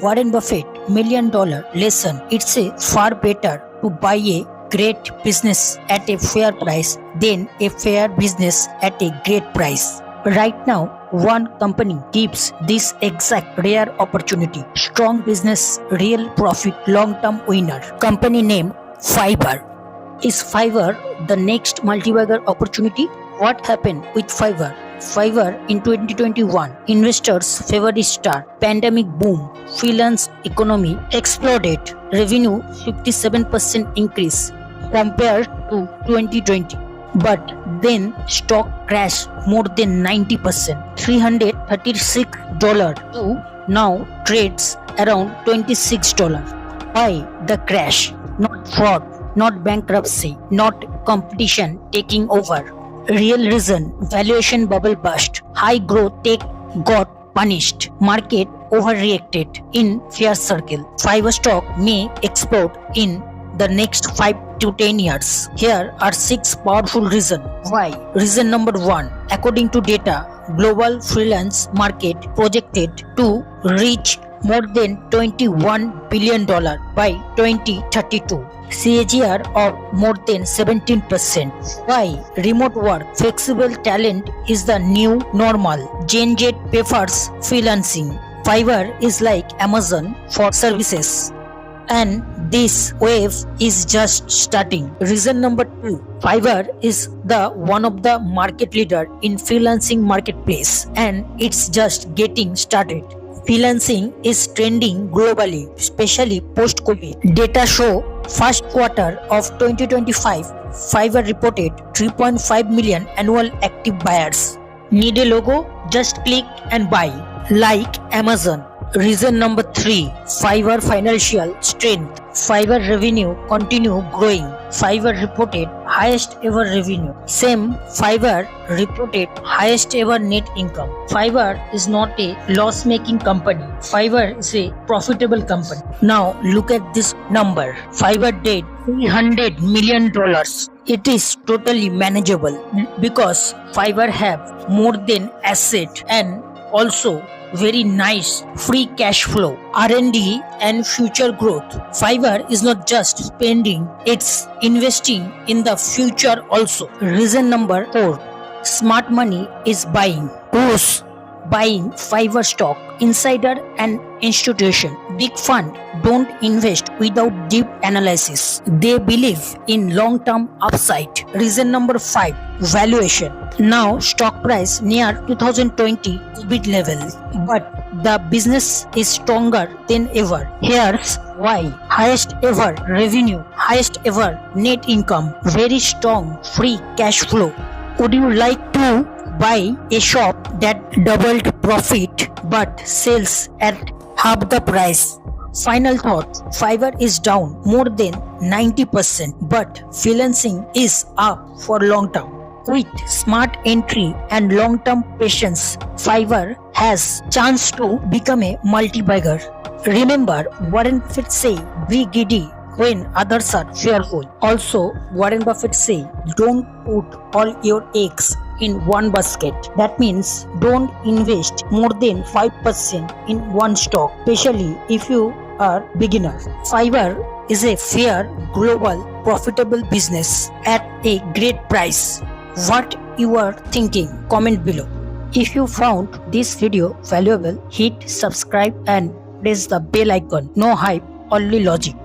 Warren Buffett $1 million lesson. It's a far better to buy a great business at a fair price than a fair business at a great price. Right now, one company gives this exact rare opportunity. Strong business, real profit, long-term winner. Company name Fiverr. Is Fiverr the next multi-bagger opportunity? What happened with Fiverr? Fiverr in 2021, investors favored its star. Pandemic boom, freelance economy exploded. Revenue 57% increase compared to 2020. But then stock crashed more than 90%, $336 to now trades around $26. Why the crash? Not fraud, not bankruptcy, not competition taking over. Real reason, valuation bubble burst. High growth tech got punished. Market overreacted in fear circle. Fiverr stock may explode in the next 5 to 10 years. Here are 6 powerful reasons why. Reason number 1. According to data, global freelance market projected to reach more than $21 billion by 2032. CAGR of more than 17%. Why? Remote work, flexible talent is the new normal. Gen Z prefers freelancing. Fiverr is like Amazon for services. And this wave is just starting. Reason number 2. Fiverr is the one of the market leader in freelancing marketplace and it's just getting started. Freelancing is trending globally, especially post-COVID. Data show first quarter of 2025, Fiverr reported 3.5 million annual active buyers. Need a logo? Just click and buy. Like Amazon. Reason number 3. Fiverr financial strength. Fiverr revenue continue growing. Fiverr reported highest ever revenue. Same Fiverr reported highest ever net income. Fiverr is not a loss-making company. Fiverr is a profitable company. Now look at this number. Fiverr did $300 million. It is totally manageable because Fiverr have more than asset and also very nice free cash flow, R&D and future growth. Fiverr is not just spending, it's investing in the future also. Reason number 4. Smart money is buying. Who's buying Fiverr stock? Insider and institution. Big fund don't invest without deep analysis. They believe in long-term upside. Reason number 5. Valuation. Now stock price near 2020 COVID level, but the business is stronger than ever. Here's why. Highest ever revenue, highest ever net income, very strong free cash flow. Would you like to buy a shop that doubled profit but sells at half the price? Final thought, Fiverr is down more than 90%, but freelancing is up for long term. With smart entry and long-term patience, Fiverr has chance to become a multi-bagger. Remember, Warren Buffett say, be greedy when others are fearful. Also, Warren Buffett say, don't put all your eggs in one basket. That means don't invest more than 5% in one stock, especially if you are beginner. Fiverr is a fair, global, profitable business at a great price. What you are thinking? Comment below. If you found this video valuable, hit subscribe and press the bell icon. No hype, only logic.